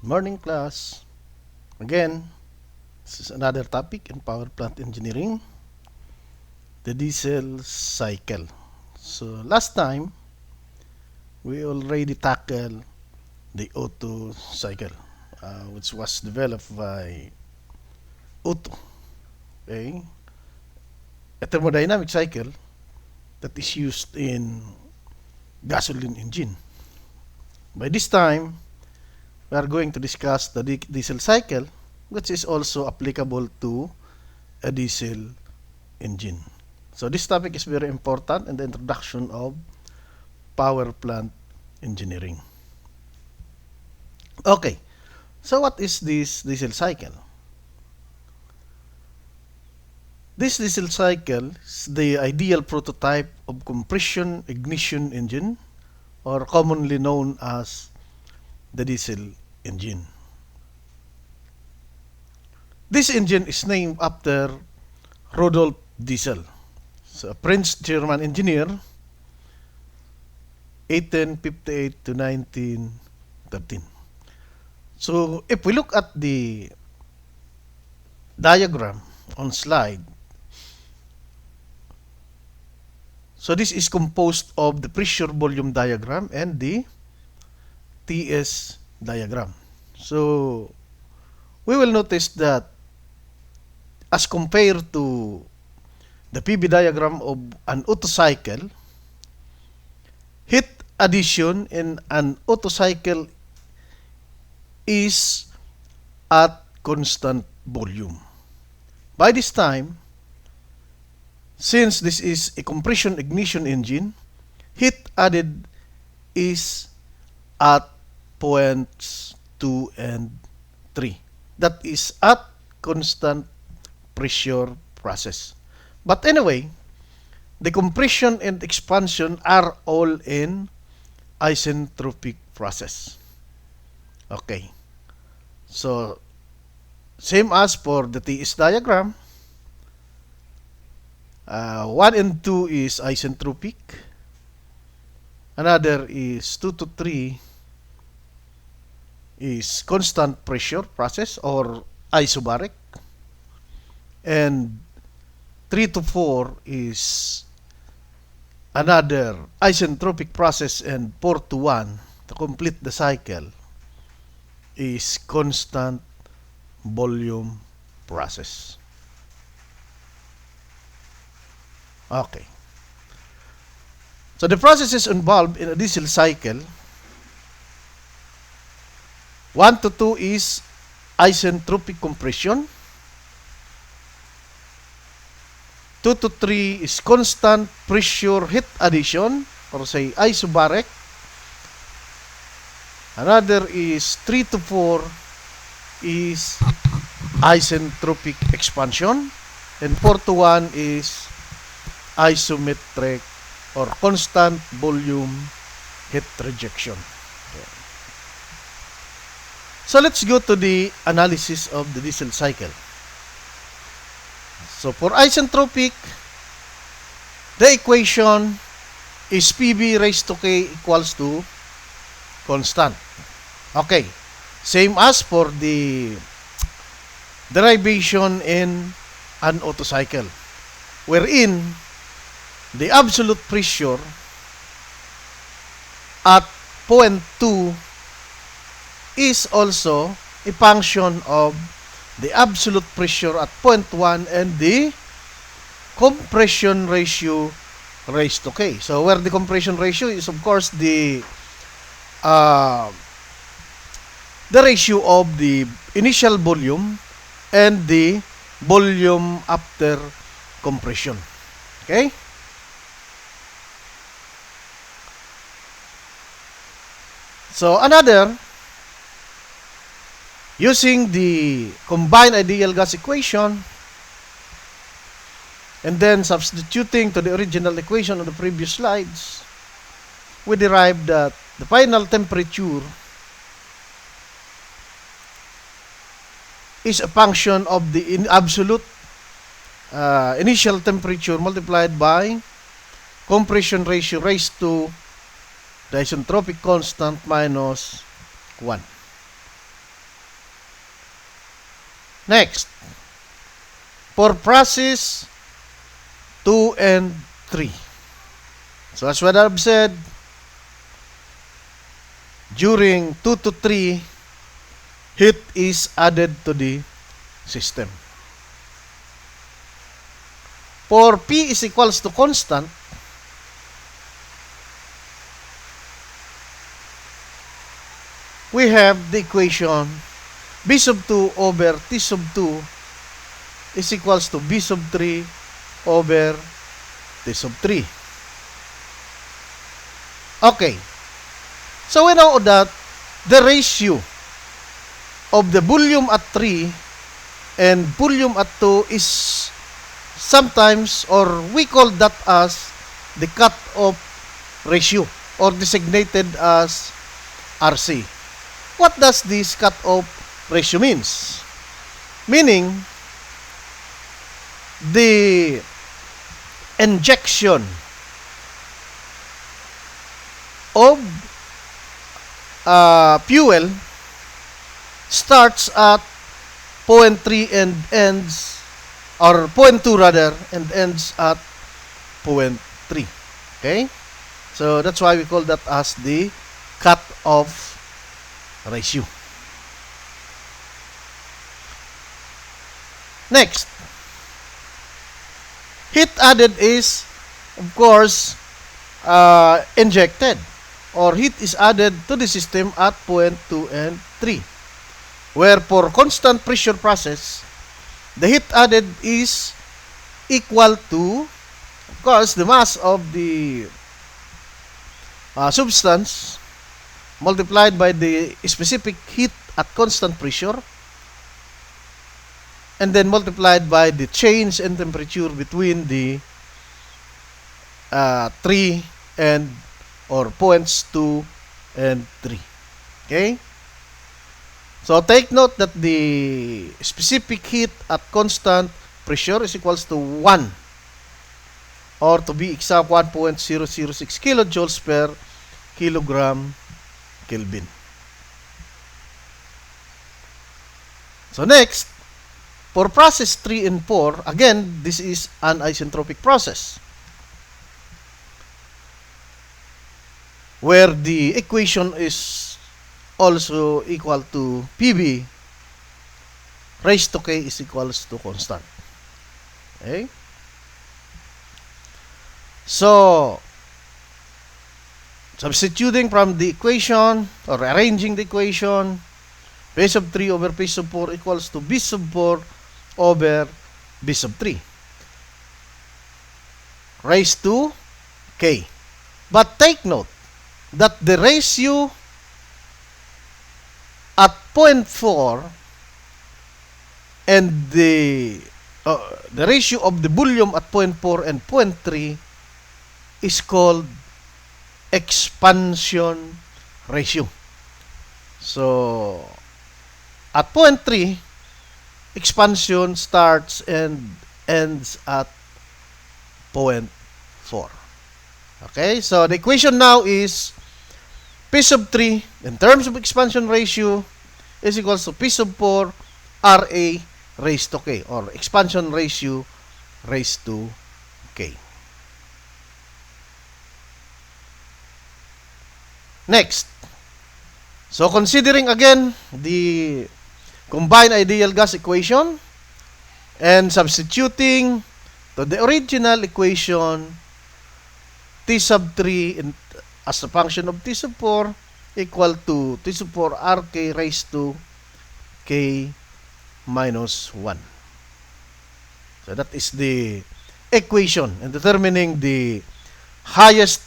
Morning class. Again, this is another topic in power plant engineering, the diesel cycle. So last time, we already tackled the Otto cycle, which was developed by Otto, okay? A thermodynamic cycle that is used in gasoline engine. By this time, we are going to discuss the diesel cycle, which is also applicable to a diesel engine. So this topic is very important in the introduction of power plant engineering. Okay, so what is this diesel cycle? This diesel cycle is the ideal prototype of compression ignition engine, or commonly known as the diesel engine. This engine is named after Rudolf Diesel, so a French German engineer, 1858 to 1913. So if we look at the diagram on slide, so this is composed of the pressure volume diagram and the TS diagram. So we will notice that as compared to the PV diagram of an Otto cycle, heat addition in an Otto cycle is at constant volume. By this time, since this is a compression ignition engine, heat added is at points 2 and 3. That is at constant pressure process. But anyway, the compression and expansion are all in isentropic process. Okay. So, same as for the TS diagram, 1 and 2 is isentropic. Another is 2 to 3 is constant pressure process or isobaric. And 3 to 4 is another isentropic process, and 4 to 1 to complete the cycle is constant volume process. Okay. So the processes involved in a diesel cycle, 1 to 2 is isentropic compression, 2 to 3 is constant pressure heat addition, or say isobaric. Another is 3 to 4 is isentropic expansion, and 4 to 1 is isometric or constant volume heat rejection. So let's go to the analysis of the diesel cycle. So for isentropic, the equation is PV raised to K equals to constant. Okay, same as for the derivation in an Otto cycle, wherein the absolute pressure at point 2 is also a function of the absolute pressure at point 1 and the compression ratio raised to K. So where the compression ratio is of course the ratio of the initial volume and the volume after compression. Okay? So another, using the combined ideal gas equation and then substituting to the original equation on the previous slides, we derived that the final temperature is a function of the absolute initial temperature multiplied by compression ratio raised to the isentropic constant minus 1. Next, for process 2 and 3. So as what I've said, during 2 to 3, heat is added to the system. For P is equals to constant, we have the equation B sub 2 over T sub 2 is equals to B sub 3 over T sub 3. Okay. So we know that the ratio of the volume at 3 and volume at 2 is sometimes, or we call that as the cut-off ratio, or designated as RC. What does this cut-off ratio means? Meaning, the injection of fuel starts at 0.3 and ends, or 0.2 rather, and ends at 0.3. Okay? So that's why we call that as the cut-off ratio. Next, heat added is, of course, injected, or heat is added to the system at 0.2 and 3. Where for constant pressure process, the heat added is equal to, of course, the mass of the substance multiplied by the specific heat at constant pressure, and then multiplied by the change in temperature between the 3 and, or points 2 and 3. Okay? So take note that the specific heat at constant pressure is equals to 1, or to be exact 1.006 kilojoules per kilogram Kelvin. So next, for process 3 and 4, again, this is an isentropic process, where the equation is also equal to PV raised to K is equals to constant. Okay? So, substituting from the equation, or arranging the equation, P sub 3 over P sub 4 equals to B sub 4 over B sub 3 raised to K. But take note that the ratio at 0.4 and the ratio of the volume at 0.4 and 0.3 is called expansion ratio. So at 0.3, expansion starts and ends at 0.4. Okay, so the equation now is P sub 3 in terms of expansion ratio is equals to P sub 4 RA raised to K, or expansion ratio raised to K. Next, so considering again the combined ideal gas equation and substituting to the original equation T sub 3 in, as a function of T sub 4 equal to T sub 4 RK raised to K minus 1. So that is the equation in determining the highest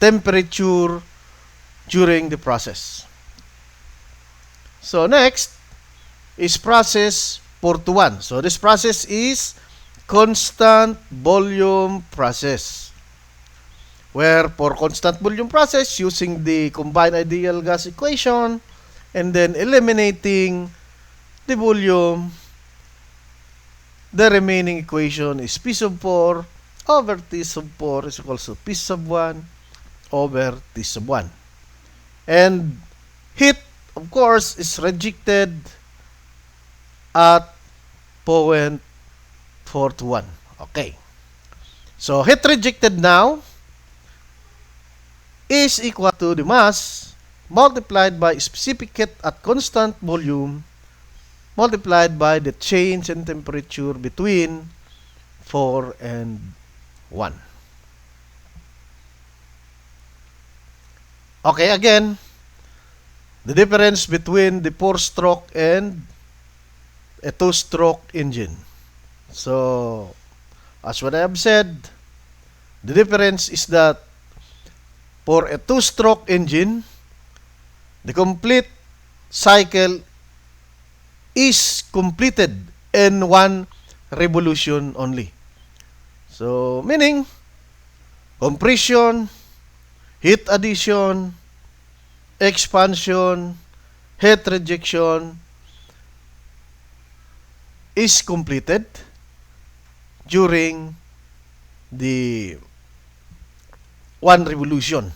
temperature during the process. So next is process 4 to 1. So this process is constant volume process, where for constant volume process, using the combined ideal gas equation and then eliminating the volume, the remaining equation is P sub 4 over T sub 4 is equal to P sub 1 over T sub 1. And heat, of course, is rejected at 0.421. Okay. So heat rejected now is equal to the mass multiplied by specific heat at constant volume multiplied by the change in temperature between 4 and 1. Okay, again, the difference between the Poorstroke and a two-stroke engine. So, as what I have said, the difference is that for a two-stroke engine, the complete cycle is completed in one revolution only. So, meaning, compression, heat addition, expansion, heat rejection is completed during the one revolution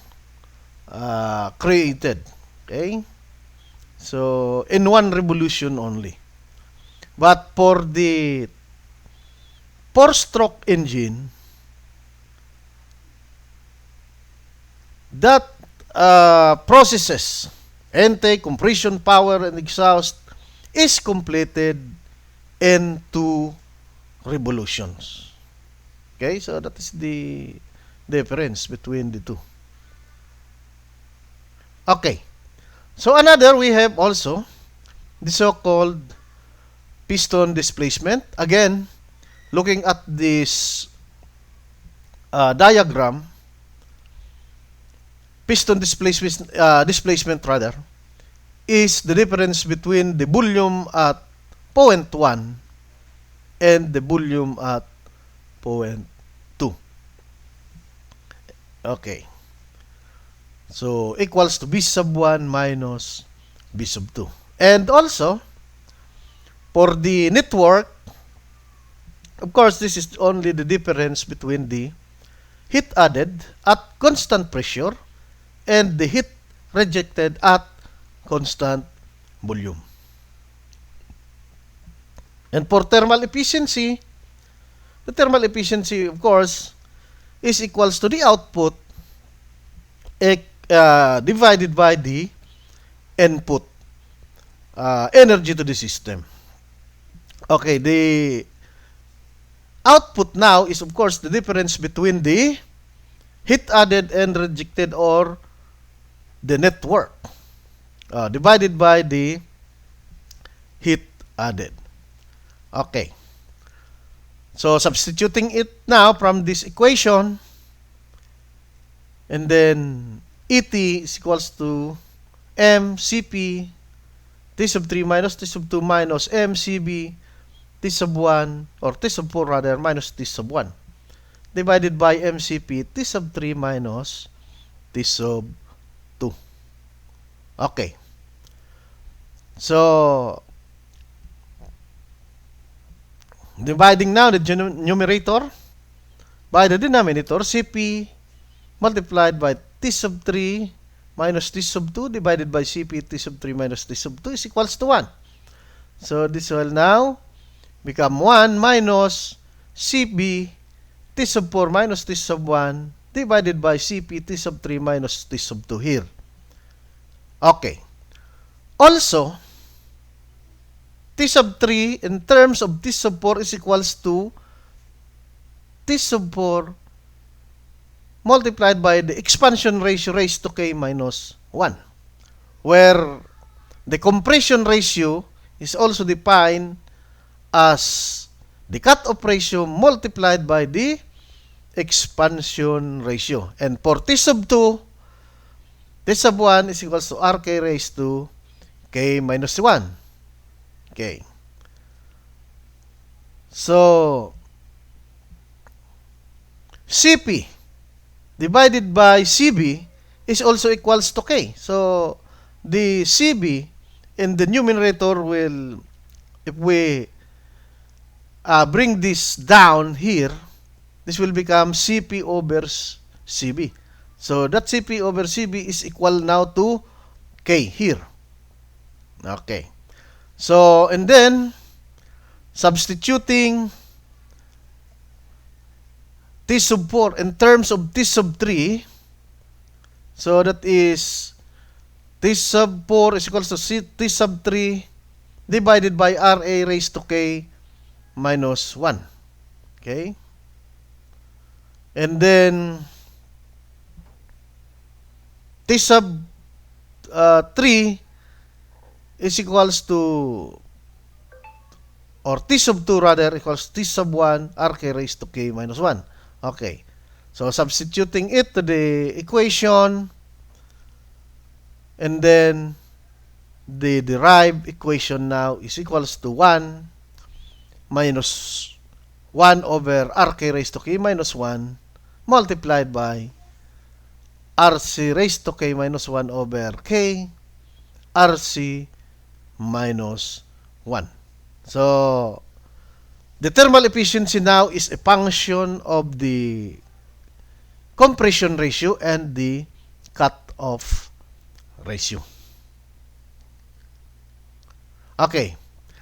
created. Okay? So, in one revolution only. But for the four-stroke engine, that processes, intake, compression, power, and exhaust is completed in 2 revolutions. Okay, so that is the difference between the two. Okay, so another we have also the so-called piston displacement. Again, looking at this diagram, piston displacement rather, is the difference between the volume at 0.1 and the volume at 0.2. Okay. So, equals to B sub 1 minus B sub 2. And also, for the network, of course, this is only the difference between the heat added at constant pressure and the heat rejected at constant volume. And for thermal efficiency, the thermal efficiency, of course, is equals to the output divided by the input energy to the system. Okay, the output now is, of course, the difference between the heat added and rejected or the network divided by the heat added. Okay. So, substituting it now from this equation, and then ET is equals to mCp T sub 3 minus T sub 2 minus mCb T sub 1 or T sub 4 rather minus T sub 1 divided by mCp T sub 3 minus T sub 2. Okay. So, dividing now the numerator by the denominator, Cp multiplied by T sub 3 minus T sub 2 divided by Cp T sub 3 minus T sub 2 is equals to 1. So, this will now become 1 minus Cp T sub 4 minus T sub 1 divided by Cp T sub 3 minus T sub 2 here. Okay. Also, T sub 3 in terms of T sub 4 is equals to T sub 4 multiplied by the expansion ratio raised to K minus 1, where the compression ratio is also defined as the cutoff ratio multiplied by the expansion ratio. And for T sub 2, T sub 1 is equals to RK raised to K minus 1. Okay. So, Cp divided by Cb is also equals to K. So, the Cb in the numerator will, if we bring this down here, this will become Cp over Cb. So, that Cp over Cb is equal now to K here. Okay. So, and then, substituting T sub 4 in terms of T sub 3, so that is T sub 4 is equals to T sub 3 divided by RA raised to K minus 1. Okay? And then T sub 3 is equals to, or T sub 2 rather, equals T sub 1 RK raised to K minus 1. Okay. So, substituting it to the equation, and then the derived equation now is equals to 1 minus 1 over RK raised to K minus 1 multiplied by RC raised to K minus 1 over K RC minus 1. So, the thermal efficiency now is a function of the compression ratio and the cut-off ratio. Okay.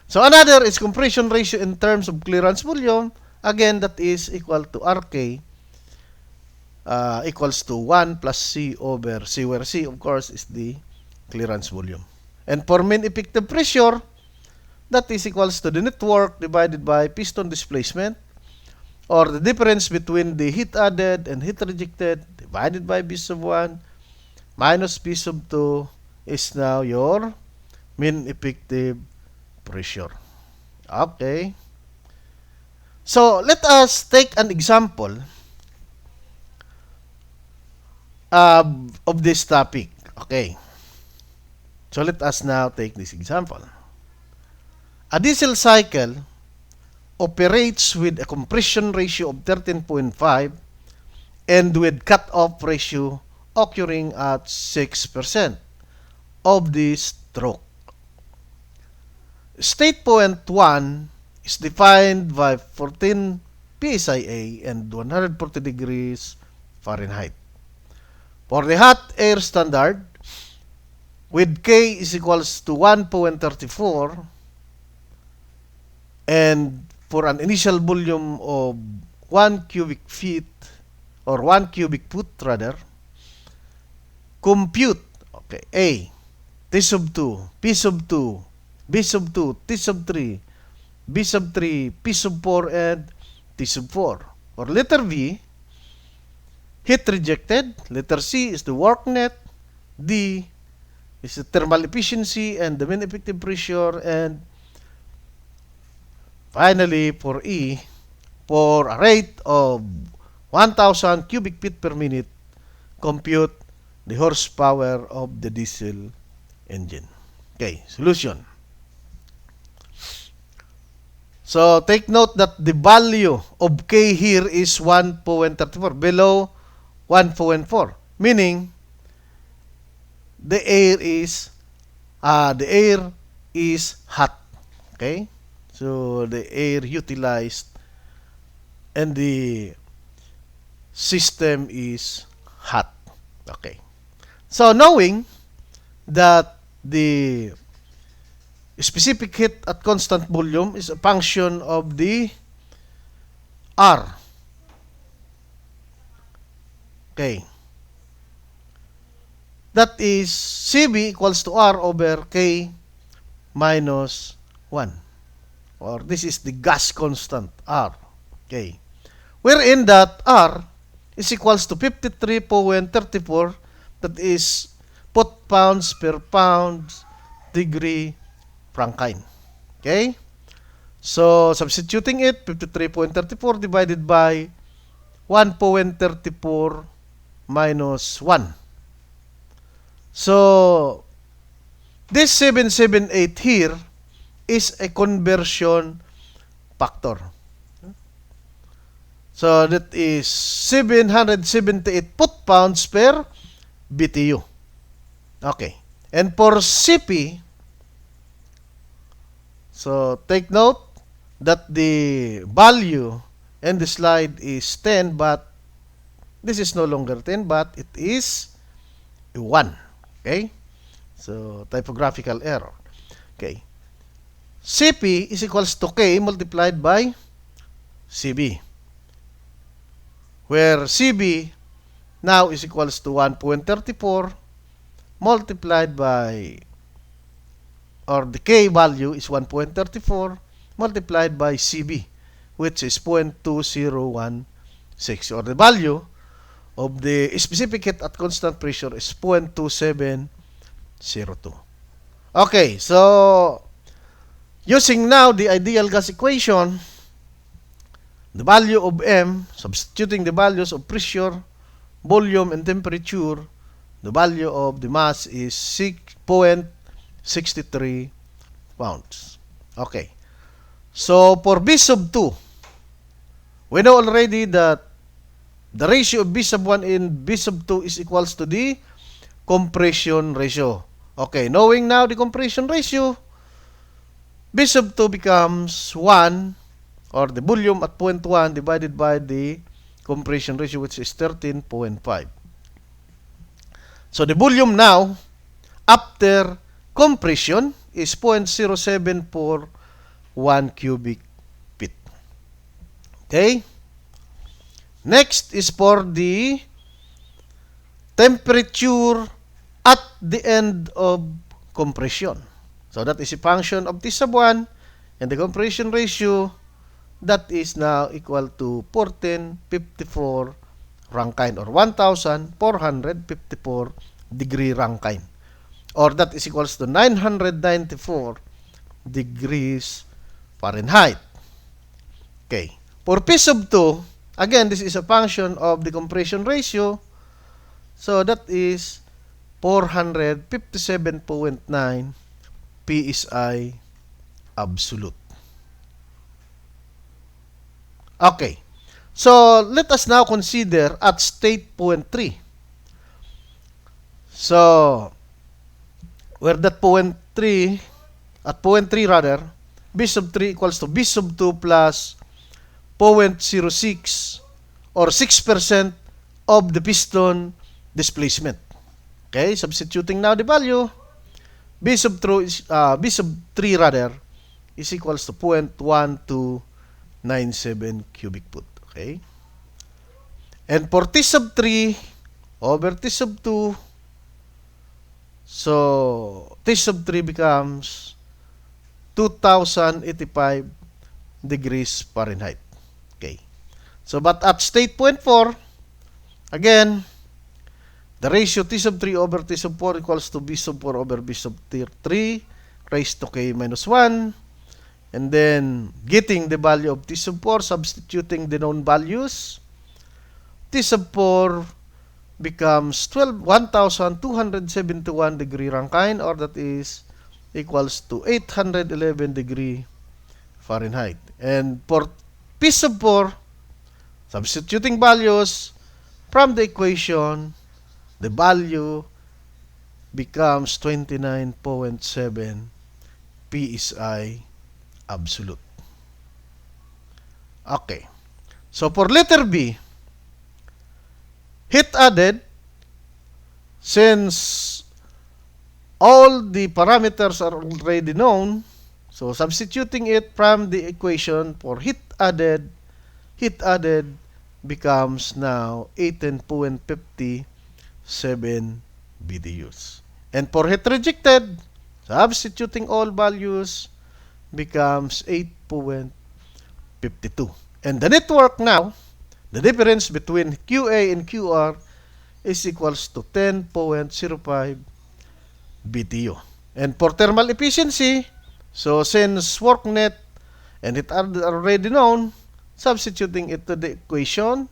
So, another is compression ratio in terms of clearance volume. Again, that is equal to RK equals to 1 plus C over C, where C, of course, is the clearance volume. And for mean effective pressure, that is equals to the network divided by piston displacement, or the difference between the heat added and heat rejected divided by B sub 1 minus B sub 2 is now your mean effective pressure. Okay. So, let us take an example of this topic. Okay. So, let us now take this example. A diesel cycle operates with a compression ratio of 13.5 and with cut-off ratio occurring at 6% of the stroke. State point 1 is defined by 14 psia and 140 degrees Fahrenheit. For the hot air standard, with K is equals to 1.34, and for an initial volume of 1 cubic feet, or 1 cubic foot rather, compute, okay, A, T sub 2, P sub 2, B sub 2, T sub 3, B sub 3, P sub 4, and T sub 4. Or letter V, heat rejected. Letter C is the work net. D is the thermal efficiency and the mean effective pressure. And finally, for E, for a rate of 1,000 cubic feet per minute, compute the horsepower of the diesel engine. Okay, solution. So, take note that the value of K here is 1.34, below 1.4, meaning the air is hot. Okay? So, the air utilized and the system is hot. Okay. So, knowing that the specific heat at constant volume is a function of the R. Okay. That is CB equals to R over K minus 1. Or this is the gas constant, R. Okay. Wherein that R is equals to 53.34, that is foot-pounds per pound degree Franklin. Okay? So, substituting it, 53.34 divided by 1.34 minus 1. So, this 778 here is a conversion factor. So, that is 778 foot-pounds per BTU. Okay. And for CP, so take note that the value in the slide is 10, but this is no longer 10, but it is 1. Okay? So, typographical error. Okay. Cp is equals to K multiplied by Cb, where Cb now is equals to 1.34 multiplied by, or the K value is 1.34 multiplied by Cb, which is 0.2016, or the value of the specific heat at constant pressure is 0.2702. Okay, so using now the ideal gas equation, the value of M, substituting the values of pressure, volume, and temperature, the value of the mass is 6.63 pounds. Okay. So, for B sub 2, we know already that the ratio of B sub 1 and B sub 2 is equals to the compression ratio. Okay, knowing now the compression ratio, B sub 2 becomes 1, or the volume at 0.1 divided by the compression ratio, which is 13.5. So, the volume now, after compression, is 0.0741 cubic feet. Okay? Next is for the temperature at the end of compression. So, that is a function of T sub 1, and the compression ratio, that is now equal to 1454 Rankine, or 1454 degree Rankine, or that is equals to 994 degrees Fahrenheit. Okay. For P sub 2, again, this is a function of the compression ratio. So, that is 457.9 PSI absolute. Okay. So, let us now consider at state point 3. So, where that point 3, at point 3 rather, B sub 3 equals to B sub 2 plus 0.06, or 6% of the piston displacement. Okay, substituting now the value, B sub 3 rather is equals to 0.1297 cubic foot. Okay, and for T sub 3 over T sub 2, so T sub 3 becomes 2085 degrees Fahrenheit. Okay. So, but at state point 4, again, the ratio T sub 3 over T sub 4 equals to B sub 4 over B sub 3 raised to K minus 1. And then, getting the value of T sub 4, substituting the known values, T sub 4 becomes 1,271 degree Rankine, or that is equals to 811 degree Fahrenheit. And for P sub 4, substituting values from the equation, the value becomes 29.7 PSI absolute. Okay. So, for letter B, heat added, since all the parameters are already known, so substituting it from the equation for heat added becomes now 18.57 BTUs. And for heat rejected, substituting all values becomes 8.52. And the network now, the difference between QA and QR is equals to 10.05 BTU. And for thermal efficiency, so since work net and it are already known, substituting it to the equation,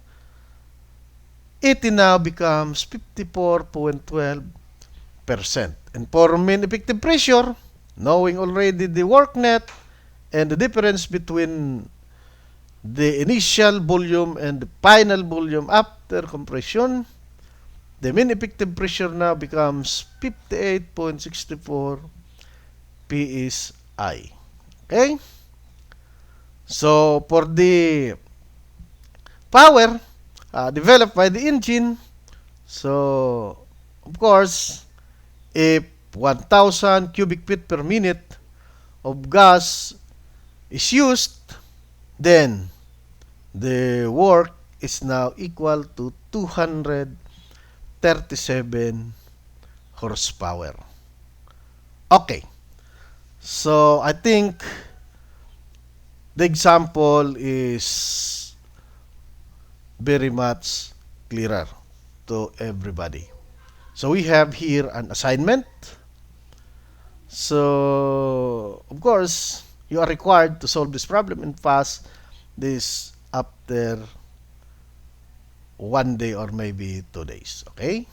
it now becomes 54.12%. And for mean effective pressure, knowing already the work net and the difference between the initial volume and the final volume after compression, the mean effective pressure now becomes 58.64 PSI. Okay? So, for the power developed by the engine, so, of course, if 1,000 cubic feet per minute of gas is used, then the work is now equal to 237 horsepower. Okay, so I think the example is very much clearer to everybody. So we have here an assignment. So of course, you are required to solve this problem and pass this after 1 day or maybe 2 days. Okay?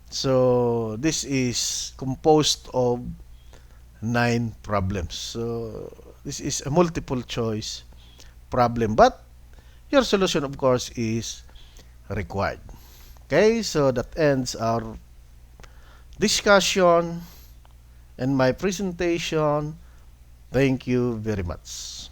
So this is composed of 9 problems. So this is a multiple choice problem, but your solution of course is required. Okay, so that ends our discussion and my presentation. Thank you very much.